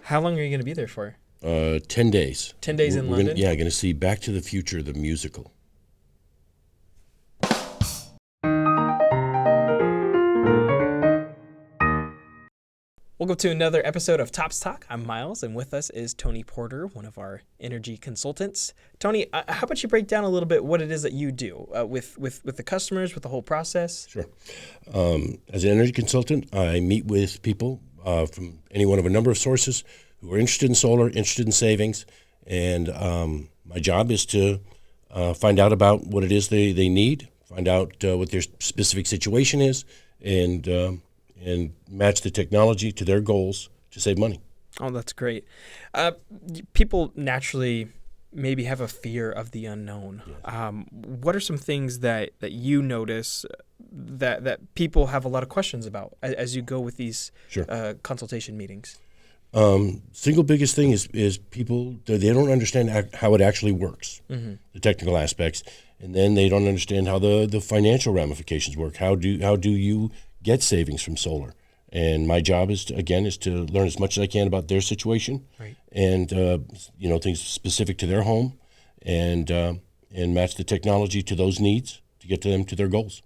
How long are you going to be there for? 10 days. 10 days in London? Going to see Back to the Future, the musical. Welcome to another episode of Tops Talk. I'm Miles, and with us is Tony Porter, one of our energy consultants. Tony, how about you break down a little bit what it is that you do with the customers, with the whole process? Sure. As an energy consultant, I meet with people from any one of a number of sources who are interested in solar, interested in savings, and my job is to find out about what it is they need, find out what their specific situation is, and match the technology to their goals to save money. Oh, that's great. People naturally maybe have a fear of the unknown. Yes. What are some things that you notice that people have a lot of questions about as you go with these consultation meetings? Single biggest thing is people, they don't understand how it actually works, the technical aspects, and then they don't understand how the financial ramifications work. How do you get savings from solar? And my job is to learn as much as I can about their situation, right, and things specific to their home, and match the technology to those needs to get to them to their goals.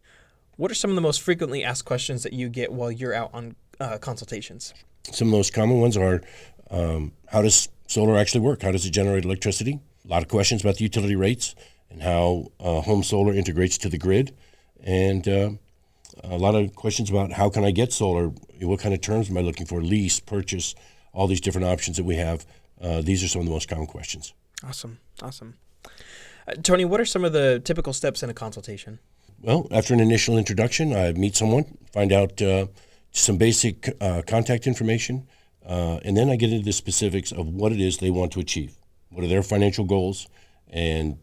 What are some of the most frequently asked questions that you get while you're out on consultations? Some of the most common ones are, how does solar actually work? How does it generate electricity? A lot of questions about the utility rates and how home solar integrates to the grid, and a lot of questions about how can I get solar? What kind of terms am I looking for? Lease, purchase, all these different options that we have. These are some of the most common questions. Awesome. Tony, what are some of the typical steps in a consultation? Well, after an initial introduction, I meet someone, find out some basic contact information, and then I get into the specifics of what it is they want to achieve. What are their financial goals? And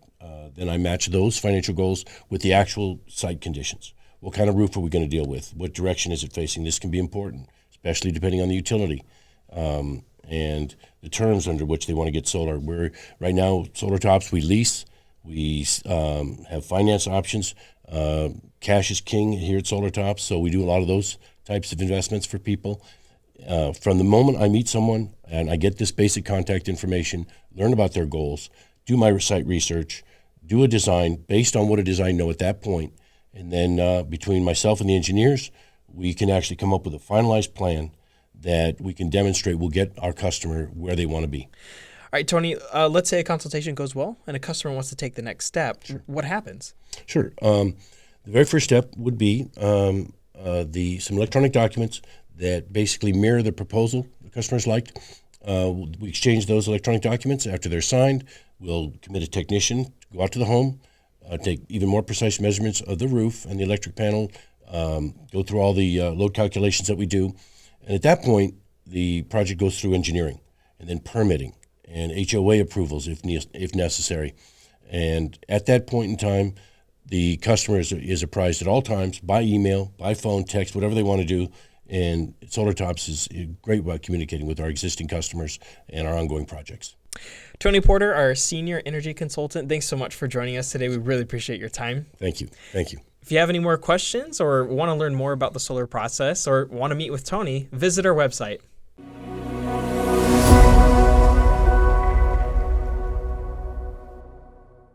then I match those financial goals with the actual site conditions. What kind of roof are we going to deal with? What direction is it facing? This can be important, especially depending on the utility and the terms under which they want to get solar. Right now, Solar Tops, we lease. We have finance options. Cash is king here at Solar Tops, so we do a lot of those types of investments for people. From the moment I meet someone and I get this basic contact information, learn about their goals, do my site research, do a design based on what it is I know at that point, and then between myself and the engineers, we can actually come up with a finalized plan that we can demonstrate will get our customer where they want to be. All right, Tony, let's say a consultation goes well and a customer wants to take the next step. Sure. What happens? Sure. The very first step would be some electronic documents that basically mirror the proposal the customers liked. We exchange those electronic documents. After they're signed, we'll commit a technician to go out to the home, take even more precise measurements of the roof and the electric panel, go through all the load calculations that we do. And at that point, the project goes through engineering and then permitting and HOA approvals if necessary. And at that point in time, the customer is apprised at all times by email, by phone, text, whatever they want to do. And Solar Tops is great about communicating with our existing customers and our ongoing projects. Tony Porter, our senior energy consultant, thanks so much for joining us today. We really appreciate your time. Thank you. If you have any more questions or want to learn more about the solar process or want to meet with Tony, visit our website.